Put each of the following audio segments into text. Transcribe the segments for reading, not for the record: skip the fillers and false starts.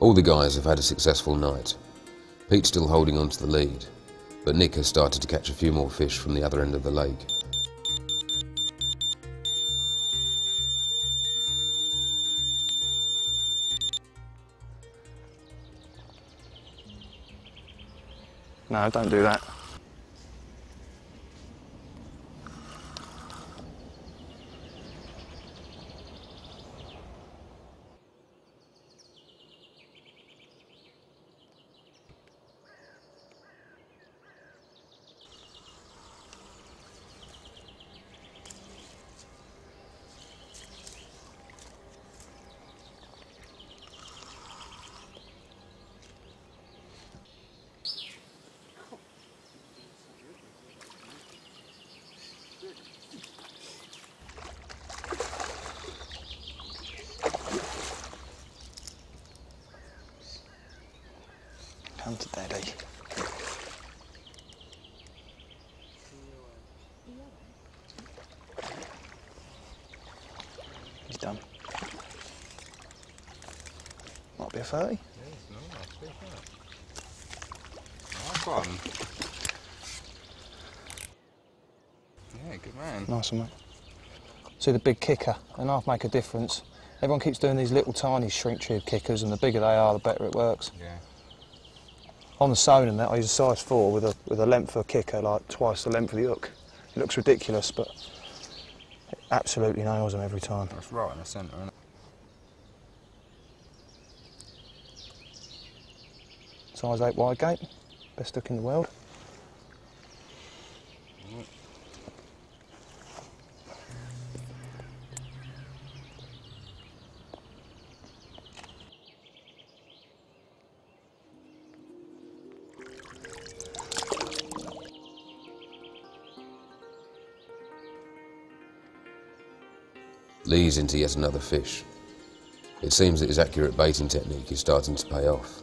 All the guys have had a successful night. Pete's still holding on to the lead, but Nick has started to catch a few more fish from the other end of the lake. No, don't do that. Come to Daddy. He's done. Might be a 30. Nice one. Yeah, good man. Nice one, mate. See the big kicker, and half make a difference. Everyone keeps doing these little tiny shrink tube kickers, and the bigger they are, the better it works. Yeah. On the Sewn and that, I use a size 4 with a length of a kicker, like twice the length of the hook. It looks ridiculous, but it absolutely nails them every time. That's right in the centre, isn't it? Size 8 wide gate, best hook in the world. Lee's into yet another fish. It seems that his accurate baiting technique is starting to pay off.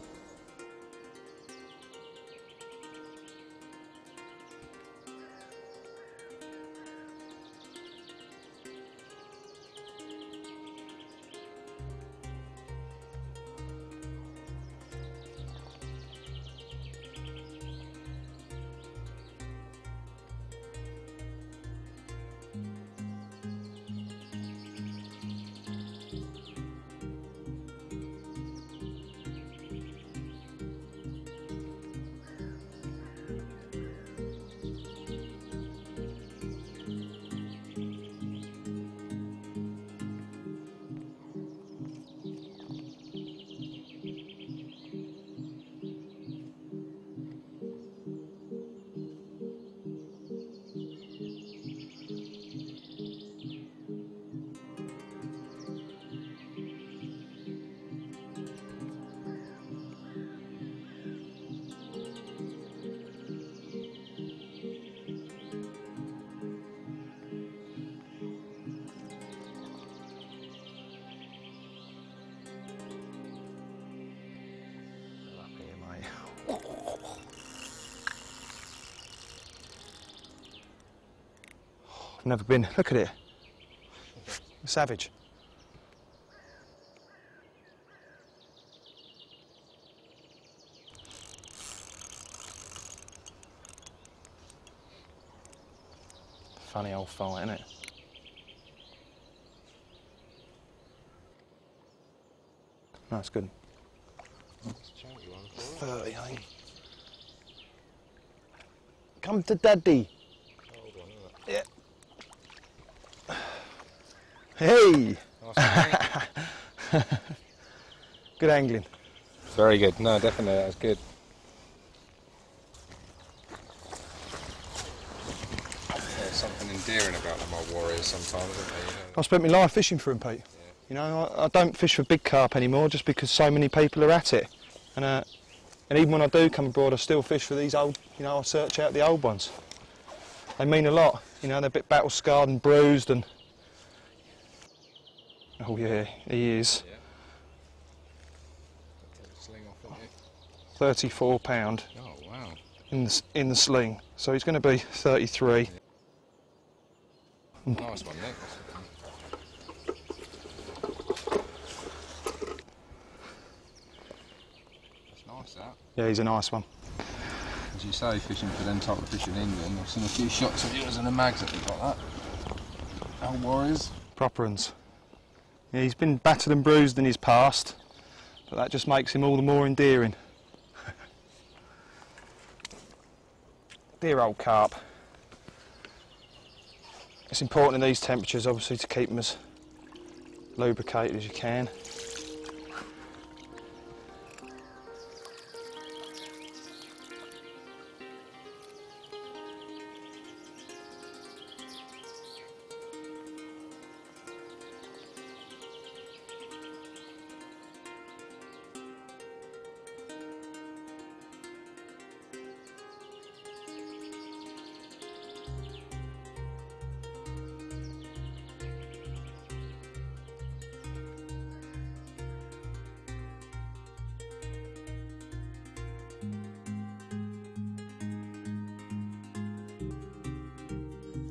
I've never been. Look at it. Savage. Funny old fight, isn't it? No, it's good. 30, I think. Come to Daddy. Yeah. Hey! Good angling. Very good. No, definitely, that was good. There's something endearing about them old warriors sometimes, isn't there? You know? I spent my life fishing for them, Pete. Yeah. You know, I don't fish for big carp anymore just because so many people are at it. And even when I do come abroad, I still fish for these old, you know, I search out the old ones. They mean a lot. You know, they're a bit battle scarred and bruised and... Oh yeah, he is. Yeah. Sling off, isn't it? 34 pound. Oh wow. In the sling. So he's going to be 33. Yeah. Nice one, Nick. nice, that. Yeah, he's a nice one. As you say, fishing for them type of fish in England, I've seen a few shots of yours in the mags that we've got that. Old warriors. Proper ones. Yeah, he's been battered and bruised in his past, but that just makes him all the more endearing. Dear old carp. It's important in these temperatures, obviously, to keep them as lubricated as you can.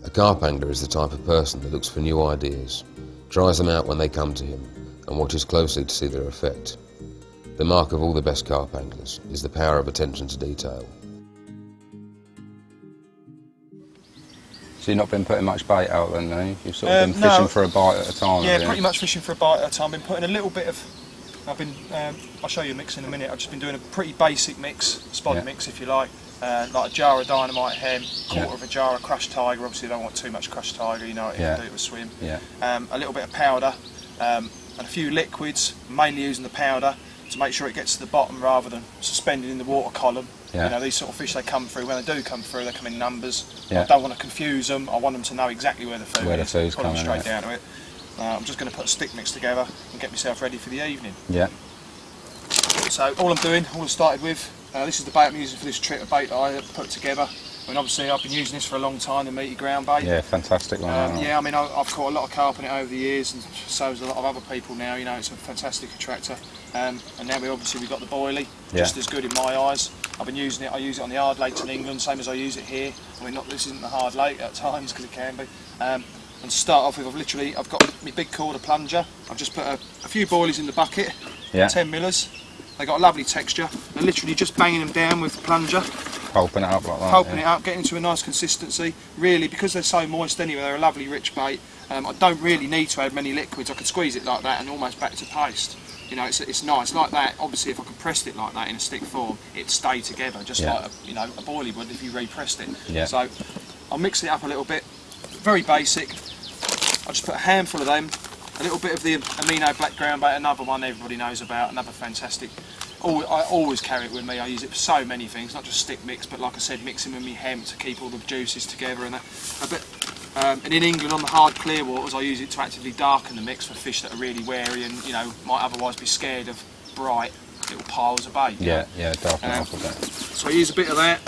A carp angler is the type of person that looks for new ideas, tries them out when they come to him, and watches closely to see their effect. The mark of all the best carp anglers is the power of attention to detail. So you've not been putting much bait out then, no? You've sort of been fishing for a bite at a time, Yeah, pretty much fishing for a bite at a time. Been putting a little bit of... I'll show you a mix in a minute. I've just been doing a pretty basic mix, spod mix if you like. Like a jar of dynamite hem, quarter of a jar of crushed tiger. Obviously you don't want too much crushed tiger, you know what you can do with a swim. A little bit of powder, and a few liquids, mainly using the powder to make sure it gets to the bottom rather than suspended in the water column. You know, these sort of fish, they come through, when they do come through, they come in numbers. I don't want to confuse them, I want them to know exactly where the food is, put them straight down to it. I'm just going to put a stick mix together and get myself ready for the evening. So all I'm doing, all I started with, this is the bait I'm using for this trip, a bait that I put together. I mean, obviously I've been using this for a long time, the meaty ground bait. Yeah, fantastic one. Yeah, I mean, I've caught a lot of carp on it over the years, and so has a lot of other people now. You know, it's a fantastic attractor. And now we've got the boilie, just as good in my eyes. I've been using it. I use it on the hard lakes in England, same as I use it here. I mean, this isn't the hard lake at times because it can be. And to start off with, I've got my big quarter plunger. I've just put a few boilies in the bucket, 10 millers. They got a lovely texture. They're literally just banging them down with the plunger. Pulping it up like that. Pulping it up, getting to a nice consistency. Really, because they're so moist anyway, they're a lovely rich bait. I don't really need to add many liquids. I could squeeze it like that and almost back to paste. You know, it's nice like that. Obviously, if I compressed it like that in a stick form, it'd stay together, just like a boilie would if you repressed it. So I'll mix it up a little bit. Very basic. I'll just put a handful of them. A little bit of the amino black ground bait, another one everybody knows about, another fantastic. I always carry it with me. I use it for so many things, not just stick mix, but like I said, mixing with my hemp to keep all the juices together and and in England on the hard clear waters, I use it to actively darken the mix for fish that are really wary and might otherwise be scared of bright little piles of bait. Yeah, darken it off a bit. So I use a bit of that.